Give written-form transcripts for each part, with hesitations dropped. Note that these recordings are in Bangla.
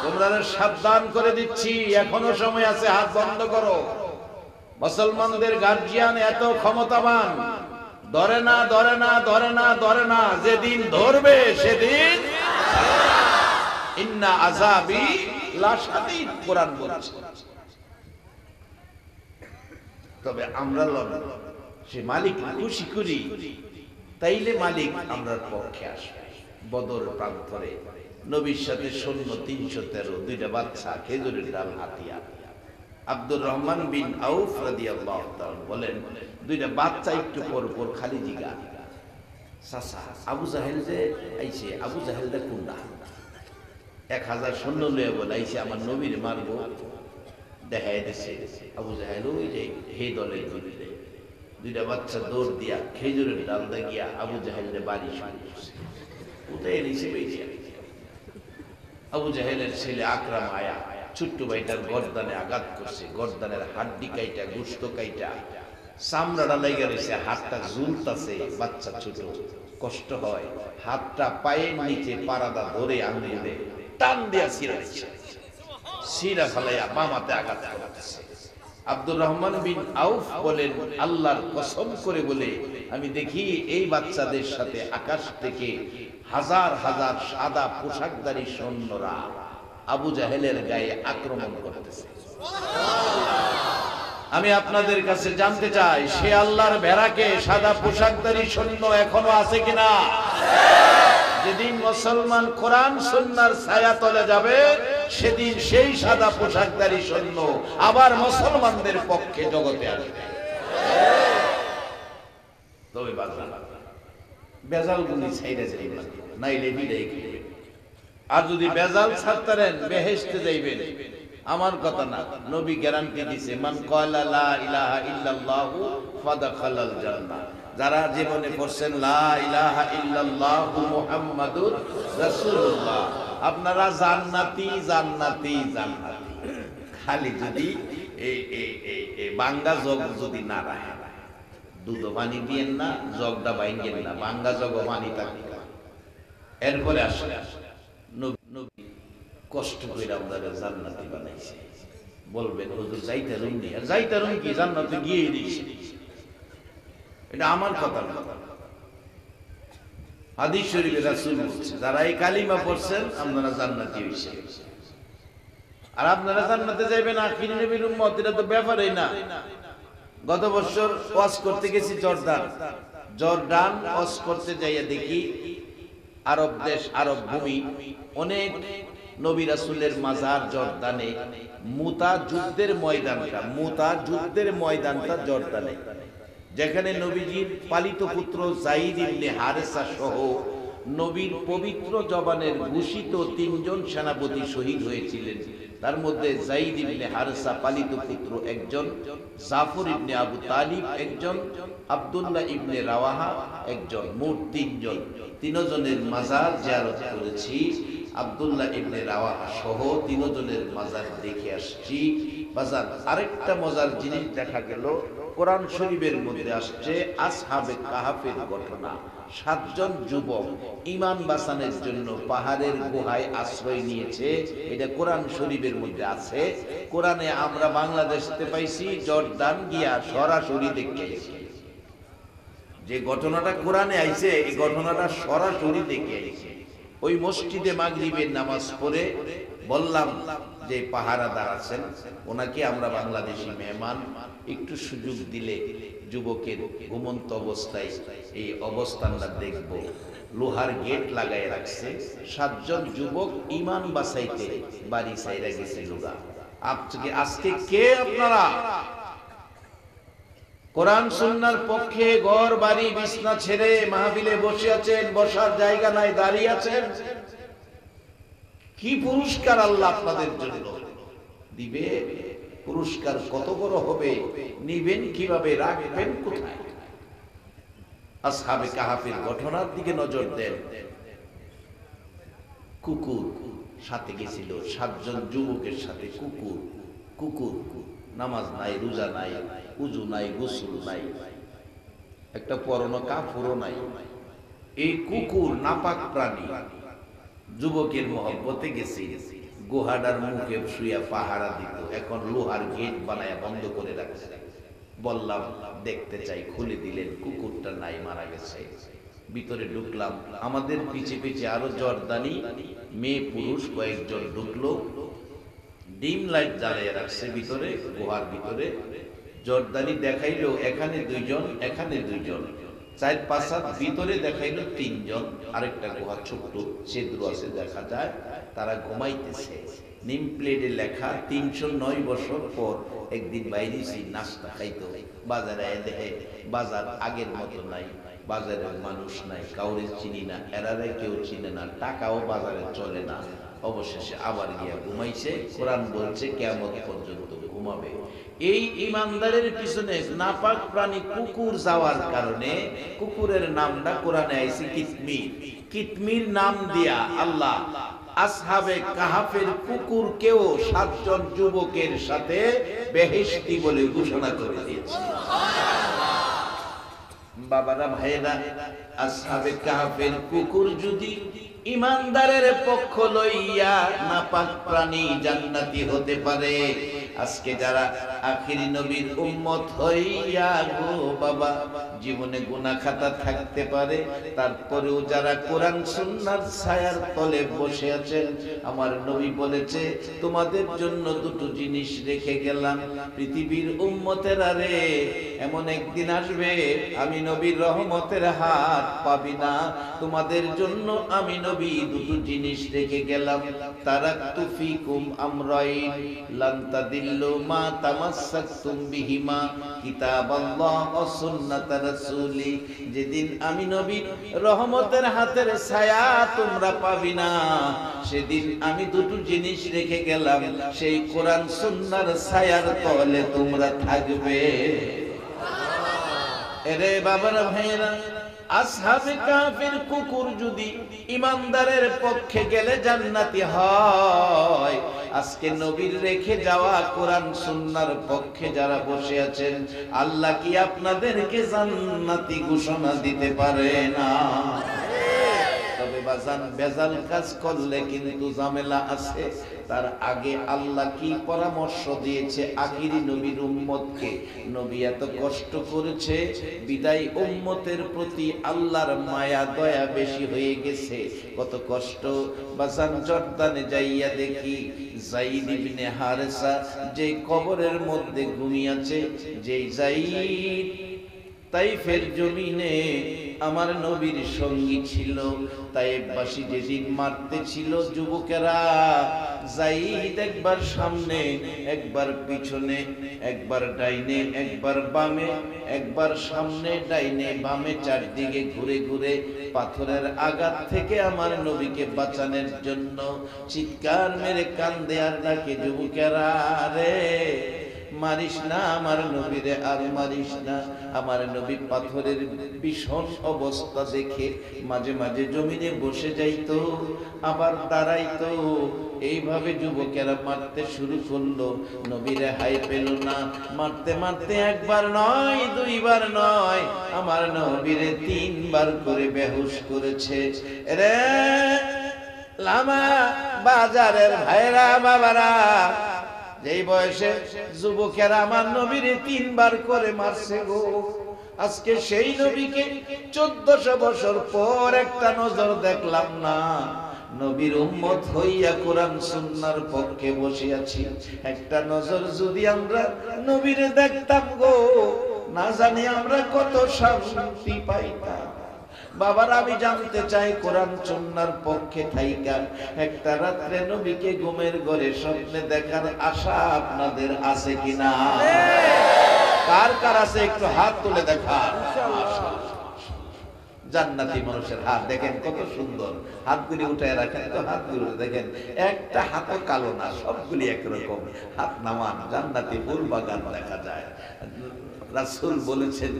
তোমরা সাবধান করে দিচ্ছি, এখনো সময় আছে, হাত বন্ধ করো। মুসলমানদের গার্জিয়ান এত ক্ষমতাবান, ধরে না ধরে না ধরে না ধরে না, যেদিন ধরবে সেদিন ইন্না আযাবি লাশাদীদ কোরআন বলছে। তবে আমরা সে মালিক খুশি করি, তাইলে মালিক আমরার পক্ষে আসবে। বদর প্রান্তরে নবীর সাথে সৈন্য ৩১৩, দুইটা বাচ্চা, খেজুরের ডাল, হাতিয়ার। আব্দুর রহমান বিন আউফ রাদিয়াল্লাহু তাআলা বলেন, দুইটা বাচ্চা একটু পর পর খালি জিগা, চাচা আবু জাহেল যে আইছে, আবু জাহেলটা কোনটা? ১০০০ সৈন্য লয়ে বলে আইছে আমার নবীর মারবো, দেখাই দিছে আবু জাহেল ওই যে হে দলের বিরুদ্ধে। দুইটা বাচ্চা দৌড় দিয়া খেজুরের ডাল গিয়া আবু জাহেলের বাড়ি শুরু করছে, কোথায় নিচে পেয়েছে। আবু জাহেলের ছেলে আকরাম আয়া ছোট্ট ভাইটার গর্দানে আঘাত করছে, গর্দানের হাড্ডি কাইটা, গোশত কাইটা, চামড়াটা লেগে রয়েছে, হাতটা ঝুলতাছে, বাচ্চা ছোট, কষ্ট হয়। হাতটা পায়ের নিচে পারাদা ধরে আঙুলে টান দিয়া ছিঁড়া দিচ্ছে, ছিঁড়া ফেলাইয়া মামাতে আঘাত করতেছে। আব্দুর রহমান বিন আউফ বলেন, আল্লাহর কসম করে বলে আমি দেখি এই বাচ্চাদের সাথে আকাশ থেকে হাজার হাজার সাদা পোশাকধারী সৈন্যরা আবু জাহেলের গায়ে আক্রমণ করতেছে। আমি আপনাদের কাছে জানতে চাই, সে আল্লাহর ভেড়াকে সাদা পোশাকধারী সৈন্য এখনো আছে কিনা? যেদিন মুসলমান কোরআন সুন্নাহর ছায়া তলে যাবে, সেদিন সেই সাদা পোশাকধারী সৈন্য আবার মুসলমানদের পক্ষে জগতে আসবে। তবে বেজাল গুলি ছাইড়া যাইবে, নাইলে বিদায় খেলে। আর যদি বেজাল ছাড়তারেন বেহেশতে যাইবেন, আমার কথা না, নবী গ্যারান্টি দিছে, মান ক্বালা লা ইলাহা ইল্লাল্লাহু ফাদাখালাল জান্নাহ। যারা জীবনে পড়ছেন লা ইলাহা ইল্লাল্লাহু মুহাম্মাদুর রাসূলুল্লাহ, আপনারা জান্নাতি জান্নাতি জান্নাতি। খালি যদি এই বাঙ্গা জগ যদি না রাখে, দুধ পানি দিয়েন না, জগটা বাইঙ্গেন না, বাঙ্গা জগ পানি থাকে। এরপরে আসলে নবী কষ্ট করে আপনারা জান্নাতি বানাইছে। বলবেন হুজুর যাইতারুম নি, আর যাইতারুম কি, জান্নাতে গিয়ে দিয়েছে। এটা আমার কথা না, হাদিস শরীফে রাসূল বলছে, যারা এই কালিমা পড়ছেন আপনারা জান্নাতি হইছে। আর আপনারা জান্নাতে যাইবেন আখির নবীর উম্মত, এটা তো ব্যাপারই না। গত বছর ওয়াজ করতে গেছি জর্দান ওয়াজ করতে যাইয়া দেখি আরব দেশ, আরব ভূমি, অনেক নবী রাসূলের মাজার জর্দানে। মুতা যুদ্ধের ময়দানটা জর্দানে, যেখানে নবীজির পালিত পুত্র যায়েদ ইবনে হারেসা সহ নবীর পবিত্র জবানের ঘোষিত ৩ জন সেনাপতি শহীদ হয়েছিলেন। তার মধ্যে যায়েদ ইবনে হারেসা পালিত পুত্র একজন, জাফর ইবনে আবু তালিব একজন, আব্দুল্লাহ ইবনে রাওয়াহা একজন, মোট ৩ জন। ৩ জনের মাজার জিয়ারত করেছি। আব্দুল্লাহ ইবনে রাওয়াহা সহ ৩ জনের মাজার দেখে আসছি। বাজার আরেকটা মজার জিনিস দেখা গেল, কোরআন শরীফের মধ্যে আসছে আসহাবে কাহাফের ঘটনা। ৭ জন যুবক ঈমান বাঁচানোর জন্য পাহাড়ের গুহায় আশ্রয় নিয়েছে, এটা কোরআন শরীফের মধ্যে আছে। কোরআনে আমরা বাংলাদেশে পাইছি, জর্দান গিয়া সরাসরি দেখে যে ঘটনাটা কোরআনে আইছে, এই ঘটনাটা সরাসরি দেখে আইছে। ওই মসজিদে মাগরিবের নামাজ পড়ে বললাম যে পাহারাদার আছেন, ওনাকে আমরা বাংলাদেশি মেহমান, একটু সুযোগ দিলে যুবকের ঘুমন্ত অবস্থায় এই অবস্থানটা দেখব। লোহার গেট লাগাই রাখছে। ৭ জন যুবক ঈমান বাঁচাইতে বাড়ি ছাইরা গেছে লোগা। আজকে কে আপনারা কোরআন সুন্নাহর পক্ষে ঘর বাড়ি বিছনা ছেড়ে মাহফিলে বসে আছেন, বসার জায়গা নাই, দাঁড়িয়ে আছেন? কি পুরস্কার আল্লাহ আপনাদের জন্য দিবে? পুরস্কার কত বড় হবে, নিবেন কিভাবে, রাখবেন কোথায়? আসহাবে কাহাফের ঘটনার দিকে নজর দেন। কুকুর সাথে গেছিল, ৭ জন যুবকের সাথে কুকুর নামাজ নাই, রোজা নাই, উজু নাই, গোসল নাই, একটা পরনো কাপড়ও নাই। এই কুকুর নাপাক প্রাণী, যুবকের মহব্বতে গেছে, গুহাটার মুখে শুয়া পাহারা দিত, এখন লোহার গেট বানায় বন্ধ করে রাখছে। বললাম দেখতে চাই, খুলে দিলেন, কুকুরটা নাই, মারা গেছে। ভিতরে ঢুকলাম, আমাদের পিছে পিছে আরো জর্দানি মেয়ে পুরুষ কয়েকজন ঢুকলো, ডিম লাইট জ্বালিয়ে রাখছে ভিতরে, গুহার ভিতরে। জর্দানি দেখাইলো এখানে দুইজন, এখানে দুইজন, 4-5 হাত ভিতরে দেখাইলো 3 জন। আরেকটা গুহা ছোট্ট ছিদ্র আছে, দেখা যায় তারা ঘুমাইতেছে। নিম প্লেটে লেখা 309 বছর পর একদিন বাইরেছি নাস্তা খাইতো। বাজারে দেখে বাজার আগের মতো নাই, বাজারের মানুষ নাই, কাউরে চিনি না, এরারে কেউ চিনে না, টাকাও বাজারে চলে না। অবশেষে আবার গিয়া ঘুমাইছে। কোরআন বলছে কিয়ামত পর্যন্ত ঘুমাবে। এই ইমানদারের পিছনে নাপাক প্রাণী কুকুর যাওয়ার কারণে কুকুরের নামটা কোরআনে আইছে কিতমির। কিতমির নাম দিয়া আল্লাহ আসহাবে কাহাফের কুকুরকেও 7 জন যুবকের সাথে বেহেশতি বলে ঘোষণা করে দিয়েছে। বাবারা ভাইরা, আসহাবে কাহাফের কুকুর যদি ইমানদারের পক্ষ লইয়া নাপাক প্রাণী জান্নাতি হতে পারে, আজকে যারা আখিরি নবীর উম্মত হইয়া গো বাবা জীবনে গুনাহ খাতা থাকতে পারে, তারপরেও যারা কোরআন সুন্নাহর ছায়ার তলে বসে আছেন, আমার নবী বলেছে তোমাদের জন্য 2টো জিনিস রেখে গেলাম। পৃথিবীর উম্মতেরা রে, এমন একদিন আসবে আমি নবীর রহমতের হাত পাবি না। তোমাদের জন্য আমি নবী 2টো জিনিস রেখে গেলাম। তারাকতু ফিকুম আমরাইন লান তাদিল্লু মা তামাসসাকতুম বিহিমা কিতাবাল্লাহ ওয়া সুন্নাত রাসূলি। যেদিন আমি নবীর রহমতের হাতের ছায়া তোমরা পাবি না, সেদিন আমি 2টো জিনিস রেখে গেলাম, সেই কোরআন সুন্নাহর ছায়ার তলে তোমরা থাকবে। এরে বাবারা ভাইরা, আসহাবে কাফির কুকুর যদি ইমানদারের পক্ষে গেলে জান্নাতি হয়, আজকে নবীর রেখে যাওয়া কোরআন সুন্নাহর পক্ষে যারা বসে আছেন, আল্লাহ কি আপনাদেরকে জান্নাতি ঘোষণা দিতে পারে না? তবে বাজান, বেজাল কাজ করলে কিন্তু ঝামেলা আছে। তার আগে আল্লাহ কি পরামর্শ দিয়েছে আখিরি নবীর উম্মতকে? নবী এত কষ্ট করেছে, বিদায় উম্মতের প্রতি আল্লাহর মায়া দয়া বেশি হয়ে গেছে। কত কষ্ট বাজান, জর্দানে যাইয়া দেখি যায়েদ ইবনে হারেসা যে কবরের মধ্যে ঘুমিয়েছে, যে যায়েদ তাইফের জমিনে আমার নবীর সঙ্গী ছিল। তাইফবাসী যেদিন মারতে ছিল যুবকেরা, যায়েদ একবার সামনে, একবার পিছনে, একবার ডাইনে, একবার বামে, একবার সামনে ডাইনে বামে, চারদিকে ঘুরে ঘুরে পাথরের আঘাত থেকে আমার নবীকে বাঁচানোর জন্য চিৎকার মেরে কান্দে আর ডাকে, যুবকেরা রে মারিস না আমার নবীরে, আর মারিস না। আমার নবী পাথরের ভীষণ অবস্থা দেখে মাঝে মাঝে জমিনে বসে যাইতো, আবার দাঁড়াইতো। এইভাবে যুবকেরা মারতে শুরু করলো, নবীরে হাই পেল না। মারতে মারতে একবার নয়, 2 বার নয়, আমার নবীরে 3 বার করে বেহুশ করেছে। রে লামা বাজারের ভাইরা বাবারা, যেই বয়সে যুবকেরা আমার নবীরে 3 বার করে মারছে গো, আজকে সেই নবীকে 1400 বছর পর একটা নজর দেখলাম না। নবীর উম্মত হইয়া কোরআন সুন্নাহর পক্ষে বসে আছি, একটা নজর যদি আমরা নবীরে দেখতাম গো, না জানি আমরা কত শান্তি পাইতাম। বাবার, আমি জানতে চাই কোরআন সুন্নাহর পক্ষে থাইকা একটা রাত্রে নবীকে ঘুমের ঘরে স্বপ্নে দেখার আশা আপনাদের আছে কিনা? কার কার আছে একটু হাত তুলে দেখা। জান্নাতি মানুষের হাত দেখেন কত সুন্দর, হাতগুলি উঠায় রাখেন তো, হাতগুলো দেখেন একটা হাতও কালো না, সবগুলি একরকম। হাত নামান, জান্নাতি ফুল বাগান দেখা যায়। রাসূল বলেছেন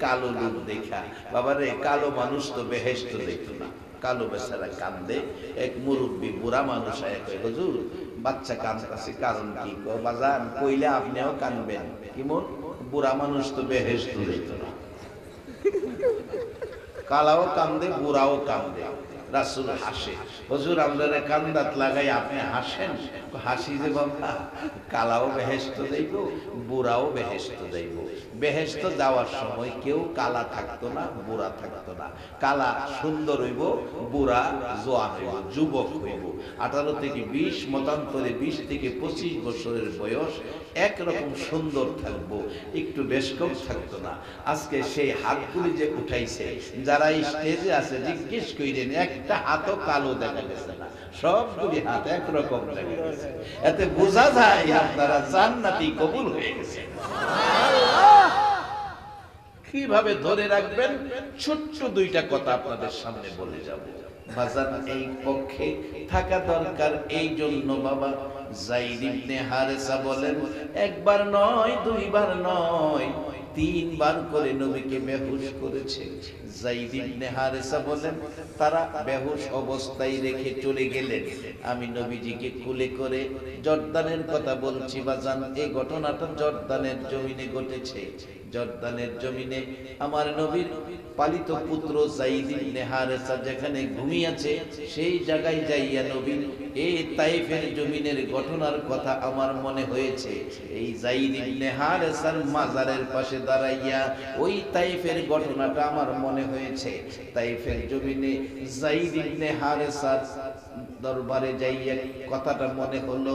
কালো লোক দেখা, বাবারে কালো মানুষ তো বেহেশত দেখতো না। কালো বেচারা কান্দে। এক মুরব্বী বুড়া মানুষ কয়, হুজুর বাচ্চা কাঁদতেছে, কারণ কি? বাজান কইলে আপনিও কাঁদবেন। কেমন? বুড়া মানুষ তো বেহেশত দেখতো না। কালাও কান্দে, বুড়াও কান্দে। রাসূল হাসে, হুজুর আপনারা কান্দাত লাগাই আপনি হাসেন? হাসি যে বাবা, কালাও বেহেশত যাইব, বুড়াও বেহেশত যাইব। বেহেশত যাওয়ার সময় কেউ কালা থাকতো না, বুড়া থাকতো না। কালা সুন্দর হইব, বুড়া জোয়ান হইব, যুবক হইব। 18 থেকে 20, মতান্তরে 20 থেকে 25 বছরের বয়স একরকম সুন্দর থাকবো, একটু বেশ কম থাকতো না। আজকে সেই হাতগুলি যে উঠাইছে, যারা স্টেজে আছে জিজ্ঞেস কইরেন, একটা হাতও কালো দেখা গেছে না, সবগুলি হাত একরকম দেখা গেছে। এতে বোঝা যায় আপনারা জান্নাতি কবুল হয়ে গেছে। কিভাবে ধরে রাখবেন, ছোট্ট দুইটা কথা আপনাদের সামনে বলে যাব। বাজার এই পক্ষে থাকা দরকার। এই জন্য বাবা যায়েদ ইবনে হারেসা বলেন, একবার নয়, দুইবার নয়, 3 বার করে নবীকে বেহুশ করেছে। যায়েদ ইবনে হারেসা বলেন, তারা বেহুশ অবস্থায় রেখে চলে গেলেন। আমি নবীজিকে কোলে করে, জর্দানের কথা বলছি বাজান, এই ঘটনাটা জর্দানের জমিনে ঘটেছে। জর্দানের জমিনে আমার নবীর পালিত পুত্র যায়েদ ইবনে হারেসা যেখানে ঘুমিয়েছে, সেই জায়গায় যাইয়া নবীর এই তাইফের জমিনের ঘটনার কথা আমার মনে হয়েছে। এই যায়েদ ইবনে হারেসার মাজারের পাশে দাঁড়াইয়া ওই তাইফের ঘটনাটা আমার মনে হয়েছে। তাইফের জমিনে যায়েদ ইবনে হারেসার দরবারে যাইয়া কথাটা মনে হলো।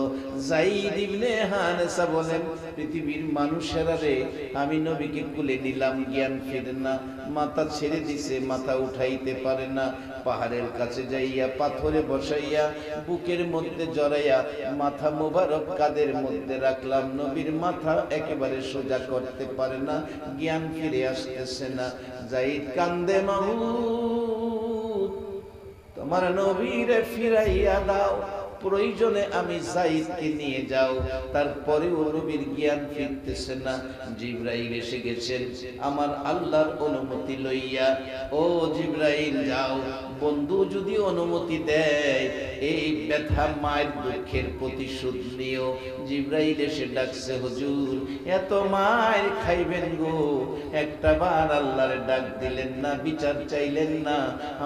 যায়েদ ইবনে হারেসা বলেন, পৃথিবীর মানুষেরা রে, আমি নবীকে কোলে নিলাম, জ্ঞান ফিরে না, মাথা ছেড়ে দিছে, মাথা উঠাইতে পারে না। পাহাড়ের কাছে যাইয়া পাথরে বসাইয়া বুকের মধ্যে জড়াইয়া মাথা মোবারক কাদের মধ্যে রাখলাম, নবীর মাথা একেবারে সোজা করতে পারে না, জ্ঞান ফিরে আসতেছে না। যায়েদ কান্দে, মাহবুব তোমার নবীরে ফিরাইয়া দাও, প্রয়োজনে আমি যায়েদকে নিয়ে যাও। তারপরেও নবীর জ্ঞান ফিরতেছে না। জিবরাইল এসে গেছেন আমার আল্লাহর অনুমতি লইয়া। ও জিবরাইল যাও, বন্ধু যদি অনুমতি দেয় এই ব্যথা মায়ের দুঃখের প্রতিশোধ নিও। জিবরাইল এসে ডাকছে, হুজুর এত মায়ের খাইবেন গো, একটা বার আল্লাহর ডাক দিলেন না, বিচার চাইলেন না,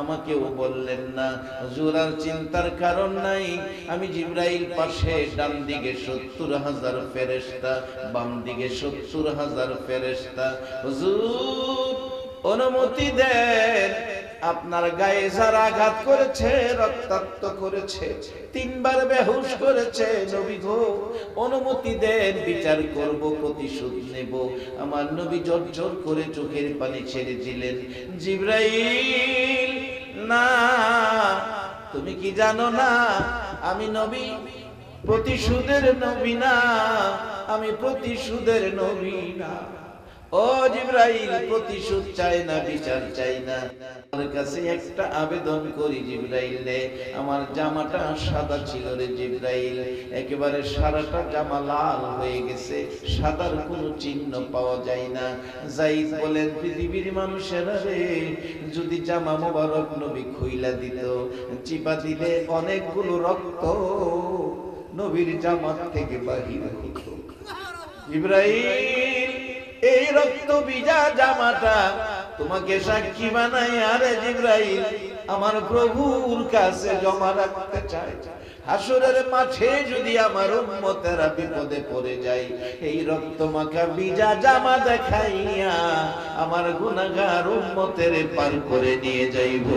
আমাকেও বললেন না। হুজুর আর চিন্তার কারণ নাই, আমি জিবরাইল পাশে, ডান দিকে 70,000 ফেরেশতা, বাম দিকে 70,000 ফেরেশতা। হুজুর অনুমতি দেন, আপনার গায়ে যারা আঘাত করেছে, রক্তাক্ত করেছে, 3 বার বেহুশ করেছে, নবী গো অনুমতি দেন, বিচার করব, প্রতিশোধ নেব। আমার নবী জোর করে চোখের পানি ছেড়ে দিলেন। জিবরাইল, না তুমি কি জানো না আমি নবী প্রতিশোধের নবী না, আমি প্রতিশোধের নবী না। ও জিবরাইল, প্রতিশোধ চাই না, বিচার চাই না, আমার কাছে একটা আবেদন করি জিবরাইল রে। আমার জামাটা সাদা ছিল রে জিবরাইল, একেবারে সারাটা জামা লাল হয়ে গেছে, সাদার কোনো চিহ্ন পাওয়া যায় না। যায়েদ বলেন, পৃথিবীর মানুষেরা রে, যদি জামা মোবারক নবী খুইলা দিত, চিপা দিলে অনেকগুলো রক্ত নবীর জামাত থেকে বাহির হতো। জিবরাইল, এই রক্ত ভিজা জামাটা তোমাকে সাক্ষী বানাই, আরে জিবরাইল আমার প্রভুর কাছে জমা রাখতে চাই। হাসরের মাঠে যদি আমার উম্মতেরা বিপদে পড়ে যায়, এই রক্ত মাখা ভিজা জামা দেখাইয়া আমার গুনাহগার উম্মতের পার করে নিয়ে যাইব।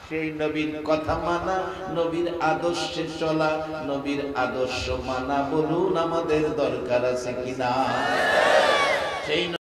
সেই নবীর কথা মানা, নবীর আদর্শে চলা, নবীর আদর্শ মানা, বলুন আমাদের দরকার আছে কিনা? সেই